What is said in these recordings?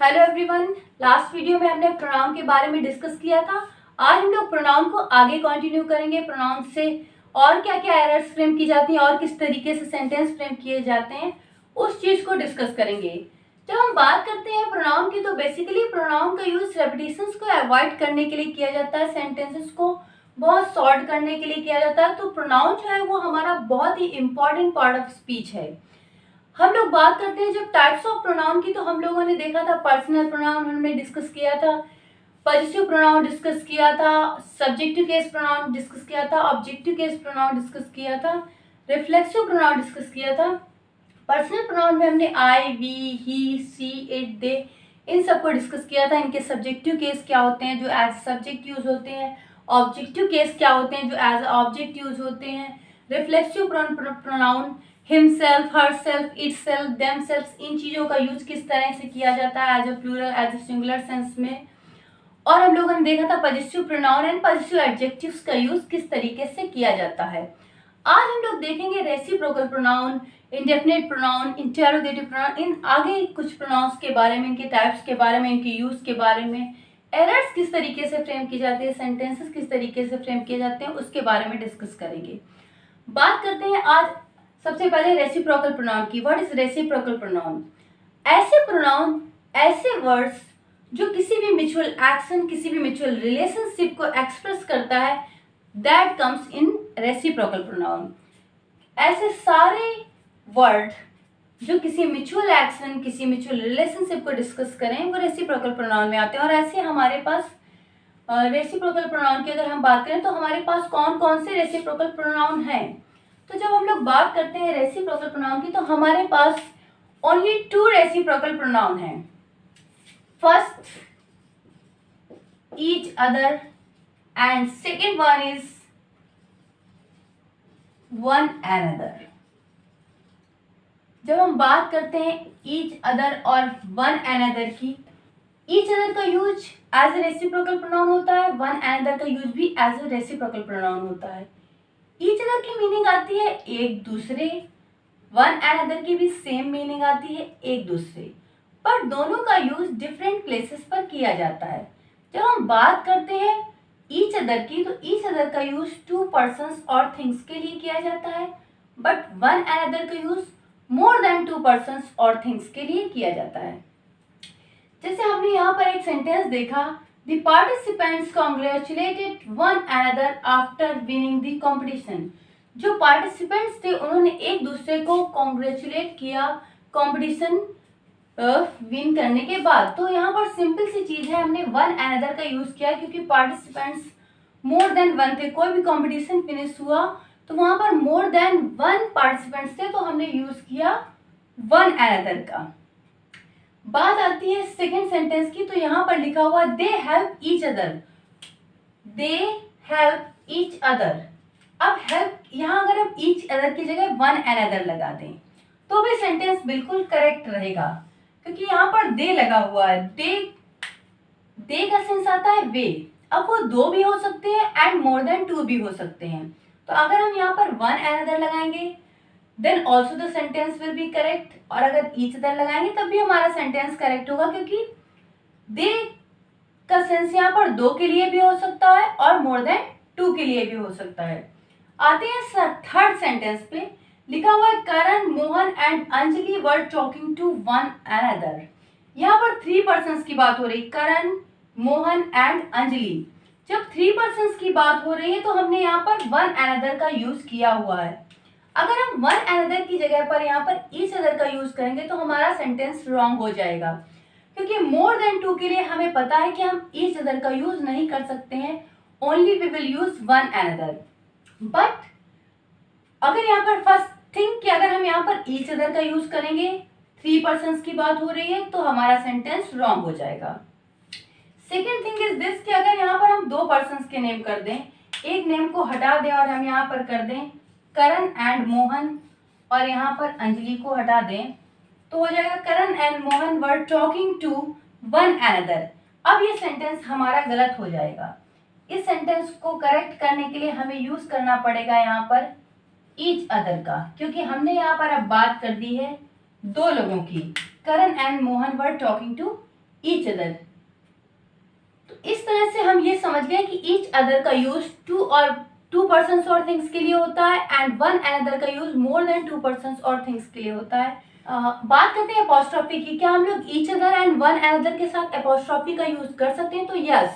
Hello everyone, last video में हमने pronoun के बारे में डिस्कस किया था। आज हम लोग प्रोनाउन को आगे कंटिन्यू करेंगे। प्रोनाउन से और क्या क्या एरर्स फ्रेम की जाती हैं और किस तरीके से सेंटेंस फ्रेम किए जाते हैं, उस चीज़ को डिस्कस करेंगे। जब हम बात करते हैं प्रोनाउन की, तो बेसिकली प्रोनाउन का यूज रेपिटेशंस को अवॉइड करने के लिए किया जाता है, सेंटेंसेस को बहुत शॉर्ट करने के लिए किया जाता है। तो प्रोनाउन जो है वो हमारा बहुत ही इंपॉर्टेंट पार्ट ऑफ स्पीच है। हम लोग बात करते हैं जब टाइप्स ऑफ प्रोनाउन की, तो हम लोगों ने देखा था पर्सनल प्रोनाउन हमने डिस्कस किया था, पॉजिटिव प्रोनाउन डिस्कस किया था, सब्जेक्टिव केस प्रोनाउन डिस्कस किया था, ऑब्जेक्टिव केस प्रोनाउन डिस्कस किया था, रिफ्लेक्सिव प्रोनाउन डिस्कस किया था। पर्सनल प्रोनाउन में हमने आई, वी, ही, सी, इट, दे, इन सबको डिस्कस किया था। इनके सब्जेक्टिव केस क्या होते हैं जो एज सब्जेक्ट यूज होते हैं, ऑब्जेक्टिव केस क्या होते हैं जो एज ऑब्जेक्ट यूज होते हैं, reflexive pronoun himself, herself, itself, themselves, इन चीज़ों का यूज किस तरह से किया जाता है as a plural, as a singular sense में। और हम लोगों ने देखा था positive pronoun and positive adjectives का यूज किस तरीके से किया जाता है। आज हम लोग देखेंगे reciprocal pronoun, indefinite pronoun, interrogative pronoun, इन आगे कुछ प्रोनाउंस के बारे में, इनके टाइप्स के बारे में, इनके यूज के बारे में, एरर्स किस तरीके से फ्रेम की जाती है, सेंटेंसेस किस तरीके से फ्रेम किए जाते हैं, उसके बारे में डिस्कस करेंगे। बात करते हैं आज सबसे पहले रेसिप्रोकल प्रोनाउन की। What is reciprocal pronoun? ऐसे प्रोनाउन, ऐसे वर्ड्स जो किसी भी म्यूचुअल एक्शन, किसी भी म्यूचुअल रिलेशनशिप को एक्सप्रेस करता है, that comes in reciprocal pronoun. ऐसे सारे वर्ड जो किसी म्यूचुअल एक्शन, किसी म्यूचुअल रिलेशनशिप को डिस्कस करें, वो रेसिप्रोकल प्रोनाउन में आते हैं। और ऐसे हमारे पास रेसिप्रोकल प्रोनाउन की अगर हम बात करें तो हमारे पास कौन कौन से रेसिप्रोकल प्रोनाउन हैं। तो जब हम लोग बात करते हैं रेसिप्रोकल प्रोनाउन की, तो हमारे पास ओनली 2 रेसिप्रोकल प्रोनाउन हैं। First each other and second one is one another. जब हम बात करते हैं ईच अदर और वन एनदर की, ईच अदर का use as a reciprocal pronoun होता है, वन एनदर का यूज भी एज ए रेसिप्रोकल प्रोनाउन होता है। ईच अदर की मीनिंग आती है एक दूसरे, वन एंड अदर की भी सेम मीनिंग आती है एक दूसरे, पर दोनों का यूज डिफरेंट प्लेसेस पर किया जाता है। जब हम बात करते हैं ईच अदर की, तो ईच अदर का यूज 2 पर्सन्स और थिंग्स के लिए किया जाता है, बट वन एंड अदर का यूज मोर देन 2 पर्सन्स और थिंग्स के लिए किया जाता है। जैसे हमने यहाँ पर एक सेंटेंस देखा, The participants congratulated one another after winning the competition. जो पार्टिसिपेंट्स थे उन्होंने एक दूसरे को कॉन्ग्रेचुलेट किया कंपटीशन विन करने के बाद। तो यहाँ पर सिंपल सी चीज़ है, हमने वन अनदर का यूज़ किया क्योंकि पार्टिसिपेंट्स मोर देन वन थे। कोई भी कंपटीशन फिनिश हुआ तो वहाँ पर मोर देन वन पार्टिसिपेंट्स थे, तो हमने यूज़ किया वन अनदर का। बात आती है सेकेंड सेंटेंस की, तो यहाँ पर लिखा हुआ they help each other, they help each other. अब हेल्प यहाँ अगर हम ईच अदर की जगह वन एनदर लगा दें तो भी सेंटेंस बिल्कुल करेक्ट रहेगा, क्योंकि यहाँ पर दे लगा हुआ है। दे का सेंस आता है वे। अब वो 2 भी हो सकते हैं एंड मोर देन 2 भी हो सकते हैं। तो अगर हम यहाँ पर वन एनदर लगाएंगे then also the sentence will be correct, और अगर ईच अदर लगाएंगे तब भी हमारा सेंटेंस करेक्ट होगा, क्योंकि दे का सेंस यहाँ पर 2 के लिए भी हो सकता है और मोर देन 2 के लिए भी हो सकता है। आते हैं थर्ड सेंटेंस पे, लिखा हुआ है Karan, Mohan and Anjali were talking to one another. यहाँ पर 3 पर्सन्स की बात हो रही, करण, मोहन एंड अंजलि। जब 3 पर्सन्स की बात हो रही है तो हमने यहाँ पर वन अनदर का यूज किया हुआ है। अगर हम वन अनदर की जगह पर यहाँ पर ईच अदर का यूज करेंगे तो हमारा सेंटेंस रॉन्ग हो जाएगा, क्योंकि मोर देन 2 के लिए हमें पता है कि हम ईच अदर का यूज नहीं कर सकते हैं, only we will use one another. But अगर यहाँ पर फर्स्ट थिंग कि अगर हम यहाँ पर ईच अदर का यूज करेंगे, 3 पर्सन्स की बात हो रही है, तो हमारा सेंटेंस रॉन्ग हो जाएगा। सेकेंड थिंग इज दिस कि अगर यहाँ पर हम 2 पर्सन्स के नेम कर दें, एक नेम को हटा दें और हम यहाँ पर कर दें करण एंड मोहन, और यहाँ पर अंजलि को हटा दें, तो हो जाएगा Karan and Mohan were talking to one another. अब ये सेंटेंस हमारा गलत हो जाएगा। इस सेंटेंस को करेक्ट करने के लिए हमें यूज करना पड़ेगा यहाँ पर ईच अदर का, क्योंकि हमने यहाँ पर अब बात कर दी है दो लोगों की, Karan and Mohan were talking to each other. तो इस तरह से हम ये समझ गए कि ईच अदर का यूज टू पर्सन्स और थिंग्स के लिए होता है एंड वन अनदर का use more than two persons और थिंग्स के लिए होता है। बात करते हैं एपोस्ट्रोफी की। क्या हम लोग each other and one another के साथ एपोस्ट्रोफी का यूज कर सकते हैं? तो yes,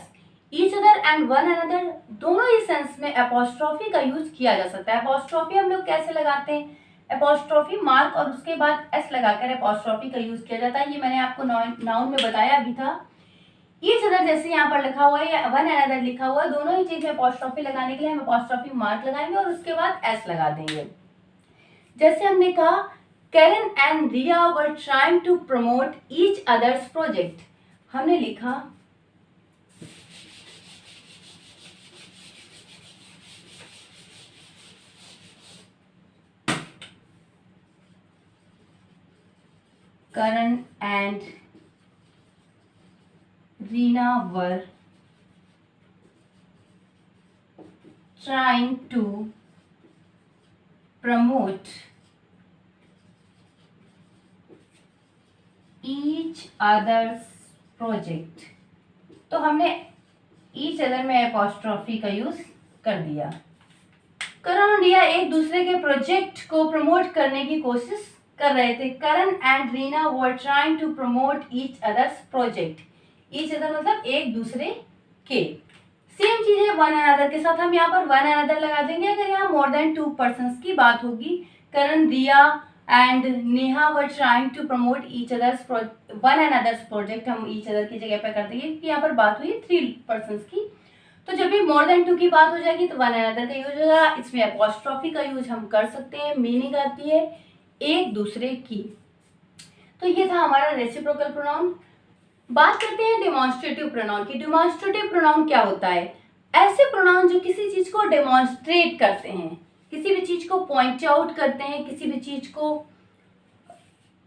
each other and one another दोनों ही सेंस में एपोस्ट्रोफी का यूज किया जा सकता है। एपोस्ट्रोफी हम लोग कैसे लगाते हैं? एपोस्ट्रोफी मार्क और उसके बाद एस लगाकर एपोस्ट्रोफी का यूज किया जाता है। ये मैंने आपको नाउन में बताया भी था। ईच अदर जैसे यहाँ पर लिखा हुआ है या वन अनदर लिखा हुआ है, दोनों ही चीज में एपोस्ट्रोफी लगाने के लिए हम एपोस्ट्रोफी मार्क लगाएंगे और उसके बाद एस लगा देंगे। जैसे हमने कहा Karen and Riya were trying to promote each other's project, हमने लिखा Karan and Reena were trying to promote each other's project। तो हमने each other में एपोस्ट्रोफी का यूज कर दिया। करण और रिया एक दूसरे के प्रोजेक्ट को प्रमोट करने की कोशिश कर रहे थे। Karan and Reena were trying to promote each other's project. Each other मतलब एक दूसरे के। सेम चीज है वन अनदर के साथ, हम यहाँ पर वन अनदर लगा देंगे अगर यहाँ मोर देन टू पर्सन्स की बात होगी। Karan, Riya and Neha were trying to promote each other's one another's project, हम ईच अदर की जगह पर कर देंगे क्योंकि यहाँ पर बात हुई 3 पर्सन्स की। तो जब भी मोर देन 2 की बात हो जाएगी तो वन अनदर का यूज होगा। इसमें एपोस्ट्रोफी का यूज हम कर सकते हैं। मीनिंग आती है एक दूसरे की। तो ये था हमारा रेसिप्रोकल प्रोनाउन। बात करते हैं डेमोन्स्ट्रेटिव प्रोनाउन की। डेमोन्स्ट्रेटिव प्रोनाउन क्या होता है? ऐसे प्रोनाउन जो किसी चीज को डेमोन्स्ट्रेट करते हैं, किसी भी चीज को पॉइंट आउट करते हैं, किसी भी चीज को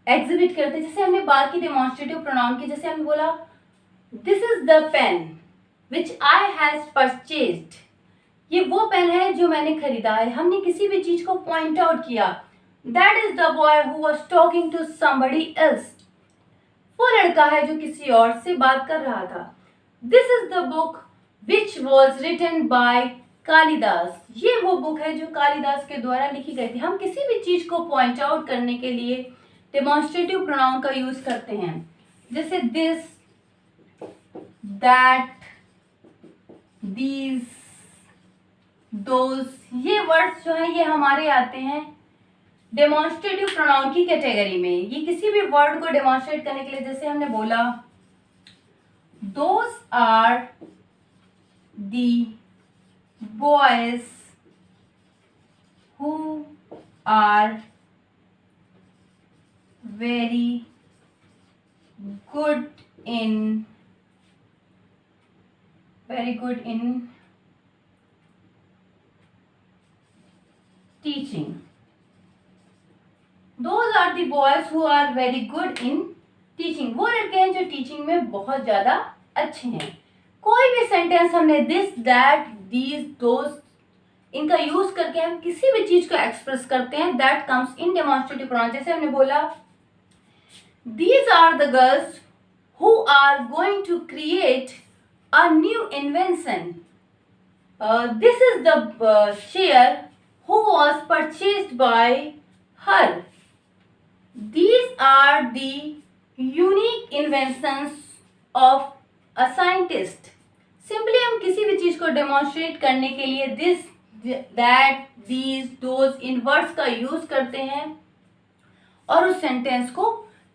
एग्जिबिट करते हैं। जैसे हमने बात की डेमोन्स्ट्रेटिव प्रोनाउन की, जैसे हमने बोला this is the pen which I has purchased, ये वो पेन है जो मैंने खरीदा है। हमने किसी भी चीज को पॉइंट आउट किया। That is the boy who was talking to somebody else, वो लड़का है जो किसी और से बात कर रहा था। This is the book which was written by Kalidas, ये वो बुक है जो कालिदास के द्वारा लिखी गई थी। हम किसी भी चीज को पॉइंट आउट करने के लिए डेमोन्स्ट्रेटिव प्रोनाउन का यूज करते हैं। जैसे दिस, दैट, दीज, दोज, ये वर्ड्स जो हैं ये हमारे आते हैं डेमोन्स्ट्रेटिव प्रोनाउन की कैटेगरी में। ये किसी भी वर्ड को डेमोन्स्ट्रेट करने के लिए, जैसे हमने बोला those are the boys who are very good in teaching। Those are the boys who are very good in teaching। वो लड़के हैं जो टीचिंग में बहुत ज्यादा अच्छे हैं। कोई भी सेंटेंस हमने दिस, दैट, दीज, दोज इनका यूज करके हम किसी भी चीज को एक्सप्रेस करते हैं, that comes in demonstrative pronoun. जैसे हमने बोला these are the girls who are going to create a new invention. This is the chair who was purchased by her। These are the unique inventions of a scientist। Simply हम किसी भी चीज को demonstrate करने के लिए this, that, these, those in words का use करते हैं और उस सेंटेंस को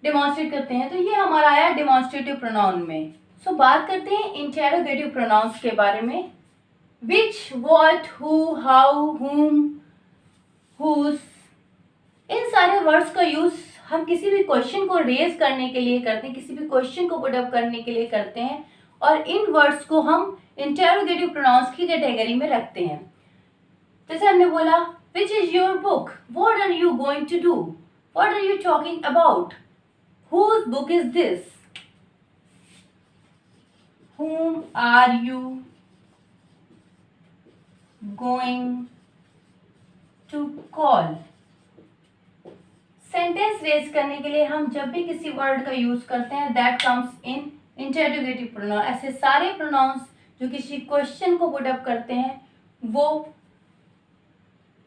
डेमोन्स्ट्रेट करते हैं। तो ये हमारा आया डेमोन्स्ट्रेटिव प्रोनाउन में। सो बात करते हैं इंटेरोगेटिव प्रोनाउंस के बारे में। विच, व्हाट, हु, हाउ, हुम, हुज, इन सारे वर्ड्स का यूज हम किसी भी क्वेश्चन को रेज करने के लिए करते हैं, किसी भी क्वेश्चन को पुट अप करने के लिए करते हैं और इन वर्ड्स को हम इंटेरोगेटिव प्रोनाउंस की कैटेगरी में रखते हैं। जैसे हमने बोला which is your book, what are you going to do, what are you talking about, whose book is this, whom are you going to call. Sentence raise करने के लिए हम जब भी किसी वर्ड का यूज करते हैं that comes in interrogative pronoun. ऐसे सारे प्रोनाउंस जो किसी क्वेश्चन को पुट अप करते हैं वो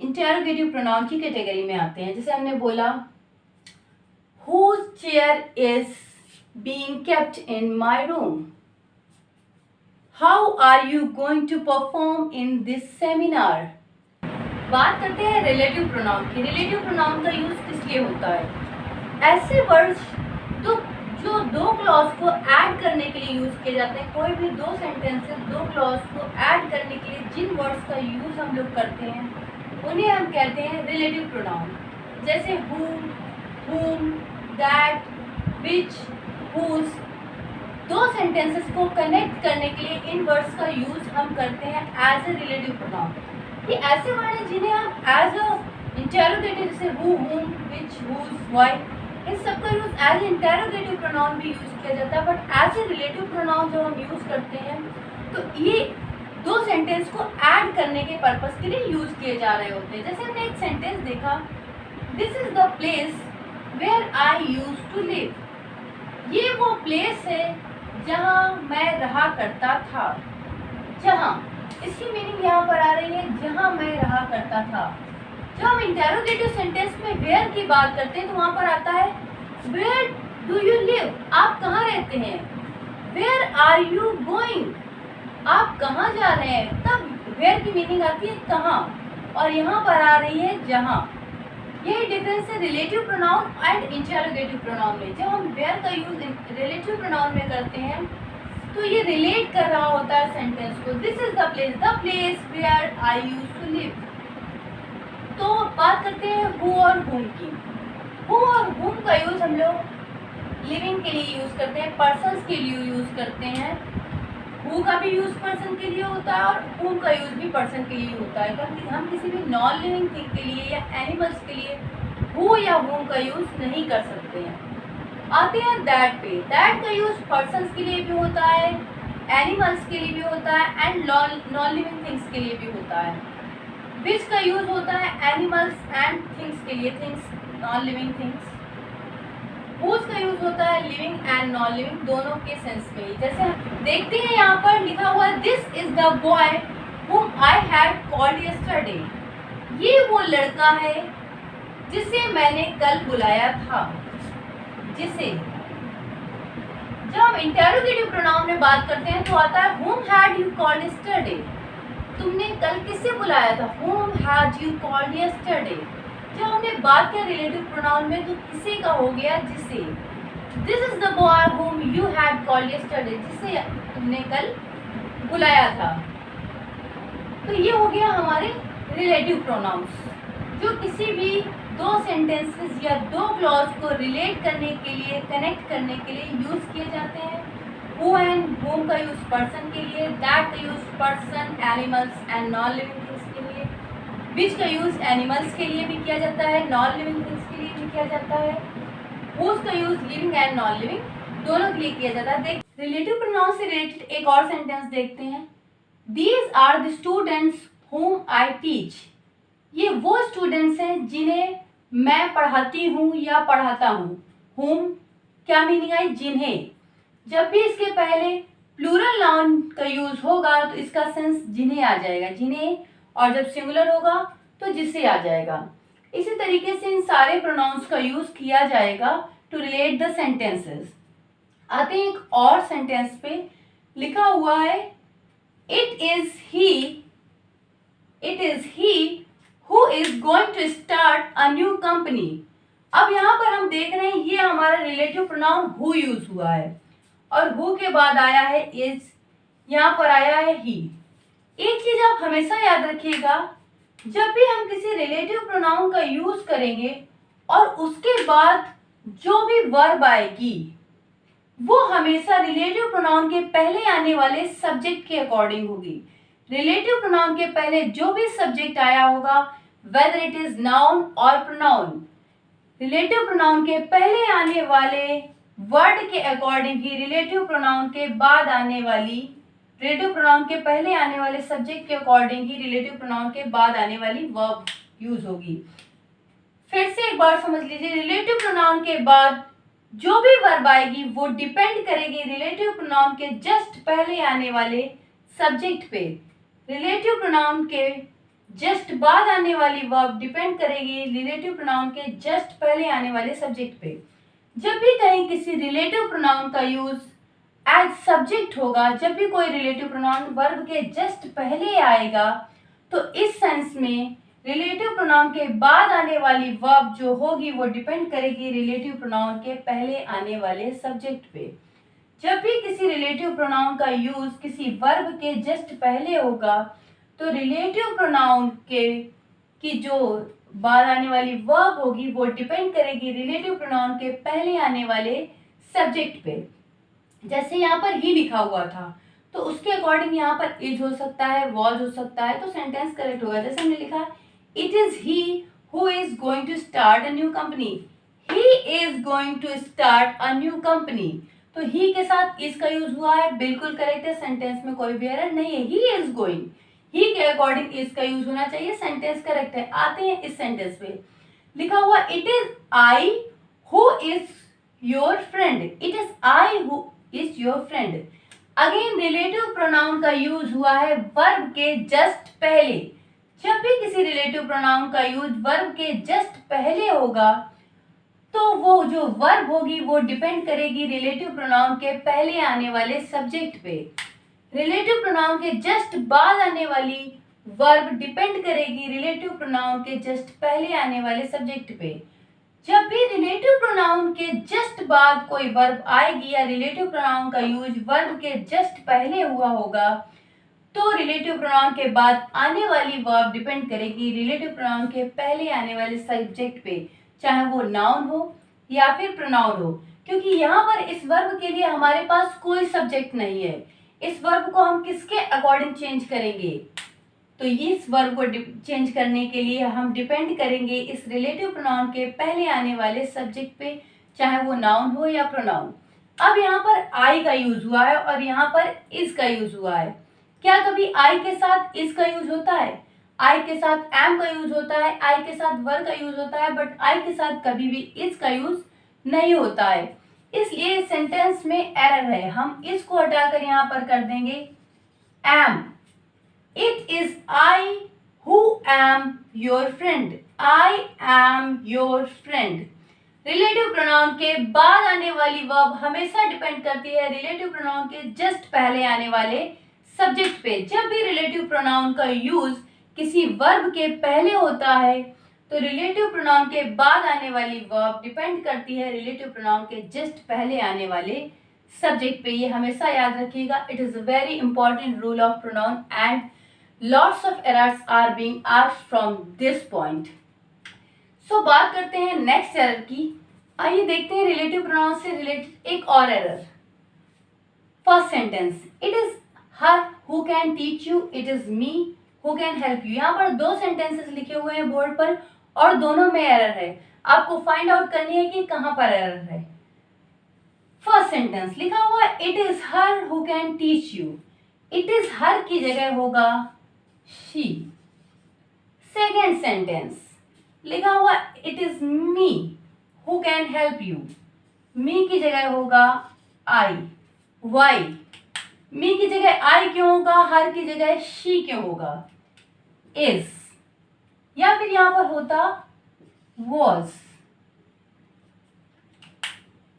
इंटरोगेटिव प्रोनाउन की कैटेगरी में आते हैं। जैसे हमने बोला whose chair is being kept in my room? How are you going to perform in this seminar? बात करते हैं रिलेटिव प्रोनाउन की। रिलेटिव प्रोनाउन का यूज किस लिए होता है? ऐसे वर्ड्स जो दो क्लॉज को ऐड करने के लिए यूज किए जाते हैं। कोई भी दो सेंटेंसेस दो क्लॉज को ऐड करने के लिए जिन वर्ड्स का यूज हम लोग करते हैं उन्हें हम कहते हैं रिलेटिव प्रोनाउन। जैसे whom, that, which, whose। दो सेंटेंसेस को कनेक्ट करने के लिए इन वर्ड्स का यूज हम करते हैं एज ए रिलेटिव प्रोनाउन। ये ऐसे वर्ड हैं जिन्हें हम एज अ इंटरोगेटिव, जैसे who, whom, which, whose, why, इन सबका यूज एज इंटरोगेटिव प्रोनाउन भी यूज किया जाता है। But as a relative pronoun जब हम यूज करते हैं तो ये दो सेंटेंस को ऐड करने के पर्पस के लिए यूज किए जा रहे होते हैं। जैसे हमने एक सेंटेंस देखा, this is the place where I use to live. ये वो प्लेस है जहाँ मैं रहा करता था। जहाँ, इसकी मीनिंग यहाँ पर आ रही है जहाँ मैं रहा करता था। जब हम इंटरोगेटिव सेंटेंस में वेयर की बात करते हैं तो वहाँ पर आता है वेयर डू यू लिव, आप कहाँ रहते हैं। वेयर आर यू गोइंग, आप कहाँ जा रहे हैं। तब वेयर की मीनिंग आती है कहाँ, और यहाँ पर आ रही है जहाँ। यही डिफरेंस है relative pronoun and interrogative pronoun में। जब हम वेयर का यूज रिलेटिव प्रोनाउन में करते हैं तो ये रिलेट कर रहा होता है सेंटेंस को। This is the place where I use to live. तो बात करते हैं हु और हुम की। हु और हुम का यूज हम लोग लिविंग के लिए यूज करते हैं, पर्सन्स के लिए यूज करते हैं। हु का भी यूज पर्सन के लिए होता है और हुम का यूज भी पर्सन के लिए होता है। क्योंकि हम किसी भी नॉन लिविंग थिंग के लिए या एनिमल्स के लिए हु या हुम का यूज नहीं कर सकते हैं। आते हैं दैट पे। दैट का यूज पर्सन्स के लिए भी होता है, एनिमल्स के लिए भी होता है एंड नॉन लिविंग थिंग्स के लिए भी होता है। विच का यूज होता है एनिमल्स एंड थिंग्स के लिए, things non living things. Whose का यूज होता है लिविंग एंड नॉन लिविंग दोनों के सेंस में ही। जैसे देखते हैं यहाँ पर लिखा हुआ है this is the boy whom I had called yesterday। ये वो लड़का है जिसे मैंने कल बुलाया था। जिसे, जब हम इंटरोगेटिव प्रोनाउन में बात करते हैं तो आता है whom had you called yesterday। तुमने कल किसे बुलाया था, whom had you called yesterday। जब हमने बात किया रिलेटिव प्रोनाउन में तो किसे का हो गया जिसे। This is the boy whom you had called yesterday, जिसे तुमने कल बुलाया था। तो ये हो गया हमारे रिलेटिव प्रोनाउंस जो किसी भी दो सेंटेंसेस या दो क्लॉज को रिलेट करने के लिए, कनेक्ट करने के लिए यूज किए जाते हैं। हु एंड होम का यूज पर्सन के लिए, दैट का use person, animals and non living things के लिए, विच का यूज एनिमल्स के लिए भी किया जाता है, नॉन लिविंग थिंग्स के लिए भी किया जाता है। हुज का use living and non living दोनों के लिए किया जाता है। देख, रिलेटिव प्रोनाउन से रिलेटेड एक और सेंटेंस देखते हैं। These are the students whom I teach। ये वो स्टूडेंट्स हैं जिन्हें मैं पढ़ाती हूँ या पढ़ाता हूँ। whom क्या मीनिंग आई, जिन्हें। जब भी इसके पहले प्लूरल नाउन का यूज होगा तो इसका सेंस जिन्हें आ जाएगा, जिन्हें, और जब सिंगुलर होगा तो जिसे आ जाएगा। इसी तरीके से इन सारे प्रोनाउंस का यूज किया जाएगा टू रिलेट द सेंटेंसेस। आते हैं एक और सेंटेंस पे, लिखा हुआ है It is he who is going to start a new company। अब यहाँ पर हम देख रहे हैं ये हमारा रिलेटिव प्रोनाउन who यूज हुआ है और who के बाद आया है is, यहाँ पर आया है he। एक चीज आप हमेशा याद रखिएगा, जब भी हम किसी रिलेटिव प्रोनाउन का यूज करेंगे और उसके बाद जो भी वर्ब आएगी वो हमेशा रिलेटिव प्रोनाउन के पहले आने वाले सब्जेक्ट के अकॉर्डिंग होगी। रिलेटिव प्रोनाउन के पहले जो भी सब्जेक्ट आया होगा, वेदर इट इज नाउन और प्रोनाउन, रिलेटिव प्रोनाउन के पहले आने वाले वर्ड के अकॉर्डिंग ही रिलेटिव प्रोनाउन के बाद आने वाली, रिलेटिव प्रोनाउन के पहले आने वाले सब्जेक्ट के अकॉर्डिंग ही रिलेटिव प्रोनाउन के बाद आने वाली वर्ब यूज होगी। फिर से एक बार समझ लीजिए, रिलेटिव प्रोनाउन के बाद जो भी वर्ब आएगी वो डिपेंड करेगी रिलेटिव प्रोनाउन के जस्ट पहले आने वाले सब्जेक्ट पे। रिलेटिव प्रोनाउन के जस्ट बाद आने वाली वर्ब डिपेंड करेगी रिलेटिव प्रोनाउन के जस्ट पहले आने वाले सब्जेक्ट पे। जब भी कहीं किसी रिलेटिव प्रोनाउन का यूज एज सब्जेक्ट होगा, जब भी कोई रिलेटिव प्रोनाउन वर्ब के जस्ट पहले आएगा, तो इस सेंस में रिलेटिव प्रोनाउन के बाद आने वाली वर्ब जो होगी वो डिपेंड करेगी रिलेटिव प्रोनाउन के पहले आने वाले सब्जेक्ट पे। जब भी किसी रिलेटिव प्रोनाउन का यूज किसी वर्ब के जस्ट पहले होगा, तो रिलेटिव प्रोनाउन के की जो बाद आने वाली वर्ब होगी वो डिपेंड करेगी रिलेटिव प्रोनाउन के पहले आने वाले सब्जेक्ट पे। जैसे यहाँ पर ही लिखा हुआ था, तो उसके अकॉर्डिंग यहाँ पर इज हो सकता है, वॉज हो सकता है, तो सेंटेंस करेक्ट होगा। जैसे हमने लिखा it is he who is going to start a new company, he is going to start a new company, तो ही के साथ इज का यूज हुआ है, बिल्कुल करेक्ट है, सेंटेंस में कोई भी एरर नहीं है। ही इज गोइंग, ही के अकॉर्डिंग इज का यूज होना चाहिए, सेंटेंस करेक्ट है। आते हैं इस सेंटेंस पे, लिखा हुआ it is I who is your friend, it is I who is your friend. Again relative pronoun का यूज हुआ है वर्ब के जस्ट पहले। जब भी किसी रिलेटिव प्रोनाउन का यूज वर्ब के जस्ट पहले होगा, तो वो जो वर्ब होगी वो डिपेंड करेगी रिलेटिव प्रोनाउन के पहले आने वाले सब्जेक्ट पे। रिलेटिव प्रोनाउन के जस्ट बाद आने वाली वर्ब डिपेंड करेगी रिलेटिव प्रोनाउन के जस्ट पहले आने वाले सब्जेक्ट पे। जब भी रिलेटिव प्रोनाउन के जस्ट बाद कोई वर्ब आएगी या रिलेटिव प्रोनाउन का यूज वर्ब के जस्ट पहले हुआ होगा, तो रिलेटिव प्रोनाउन के बाद आने वाली वर्ब डिपेंड करेगी रिलेटिव प्रोनाउन के पहले आने वाले सब्जेक्ट पे, चाहे वो नाउन हो या फिर प्रोनाउन हो। क्योंकि यहाँ पर इस वर्ब के लिए हमारे पास कोई सब्जेक्ट नहीं है, इस वर्ब को हम किसके अकॉर्डिंग चेंज करेंगे, तो इस वर्ब को चेंज करने के लिए हम डिपेंड करेंगे इस रिलेटिव प्रोनाउन के पहले आने वाले सब्जेक्ट पे, चाहे वो नाउन हो या प्रोनाउन। अब यहाँ पर आई का यूज हुआ है और यहाँ पर इज का यूज हुआ है। क्या कभी आई के साथ इज का यूज होता है? आई के साथ एम का यूज होता है, आई के साथ वर का यूज होता है, बट आई के साथ कभी भी इज का यूज नहीं होता है, इसलिए सेंटेंस में एरर है। हम इसको हटाकर यहाँ पर कर देंगे am. It is I who am your friend, I am your friend. Relative pronoun के बाद आने वाली वर्ब हमेशा डिपेंड करती है रिलेटिव प्रोनाउन के जस्ट पहले आने वाले सब्जेक्ट पे। जब भी रिलेटिव प्रोनाउन का यूज किसी वर्ब के पहले होता है, तो रिलेटिव प्रोनाउन के बाद आने वाली वर्ब डिपेंड करती है रिलेटिव प्रोनाउन के जस्ट पहले आने वाले सब्जेक्ट पे। ये हमेशा याद रखिएगा, it is a very important rule of pronoun and lots of errors are being asked from this point. So बात करते हैं नेक्स्ट एरर की। आइए देखते हैं रिलेटिव प्रोनाउन से रिलेटेड एक और error. First sentence, it is her who can teach you, it is me who can help you. यहाँ पर दो सेंटेंसेस लिखे हुए हैं बोर्ड पर और दोनों में एरर है। आपको फाइंड आउट करनी है कि कहाँ पर एरर है। फर्स्ट सेंटेंस लिखा हुआ it is her who can teach you, it is her की जगह होगा शी। सेकेंड सेंटेंस लिखा हुआ it is me who can help you, me की जगह होगा आई। वाई? मी की जगह आई क्यों होगा, हर की जगह शी क्यों होगा? इज, या फिर यहां पर होता was.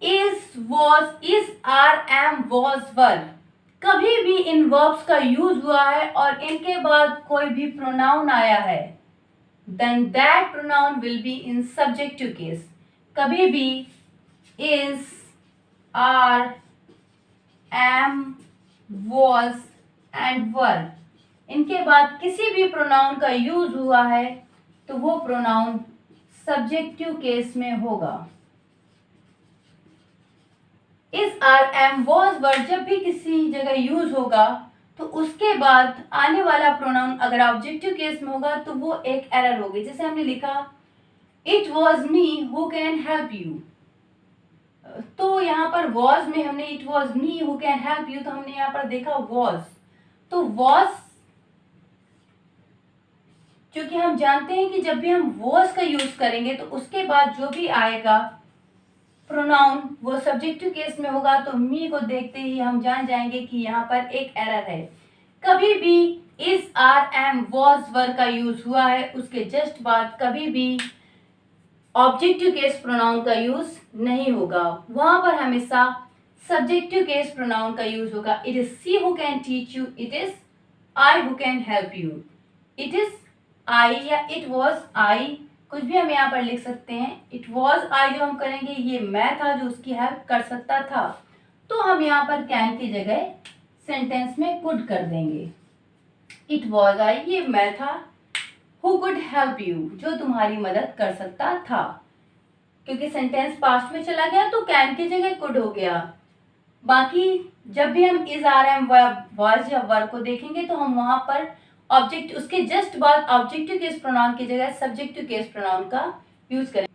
Is, was, is, are, am, was, were. कभी भी इन वर्ब्स का यूज हुआ है और इनके बाद कोई भी प्रोनाउन आया है, then that pronoun will be in subjective case. कभी भी is, are, am, was and were, इनके बाद किसी भी प्रोनाउन का यूज हुआ है तो वो प्रोनाउन सब्जेक्टिव केस में होगा। इज, आर, एम, वॉज, वर जब भी किसी जगह यूज होगा तो उसके बाद आने वाला प्रोनाउन अगर ऑब्जेक्टिव केस में होगा तो वो एक एरर होगी। जैसे हमने लिखा it was me who can help you, तो यहाँ पर वॉज में हमने it was me who can help you, तो हमने यहाँ पर देखा वॉज, तो वॉज क्योंकि हम जानते हैं कि जब भी हम वॉज का यूज करेंगे तो उसके बाद जो भी आएगा प्रोनाउन वो सब्जेक्टिव केस में होगा, तो मी को देखते ही हम जान जाएंगे कि यहाँ पर एक एरर है। कभी भी इज, आर, एम, वॉज, वर का यूज हुआ है उसके जस्ट बाद कभी भी ऑब्जेक्टिव केस प्रोनाउन का यूज नहीं होगा, वहां पर हमेशा सब्जेक्टिव केस प्रोनाउन का यूज होगा। It is see who can teach you, it is I who can help you, it is आई या इट वॉज आई, कुछ भी हम यहाँ पर लिख सकते हैं। इट वॉज आई जो हम करेंगे ये मैं था जो उसकी हेल्प कर सकता था, तो हम यहाँ पर कैन की जगह सेंटेंस में कुड कर देंगे। इट वॉज आई ये मैं था, हु कुड हेल्प यू जो तुम्हारी मदद कर सकता था, क्योंकि सेंटेंस पास्ट में चला गया तो कैन की जगह कुड हो गया। बाकी जब भी हम इज, आर, एम, वॉज या वर को देखेंगे तो हम वहां पर ऑब्जेक्ट उसके जस्ट बाद ऑब्जेक्टिव केस प्रोनाउन की जगह सब्जेक्टिव केस प्रोनाउन का यूज करें।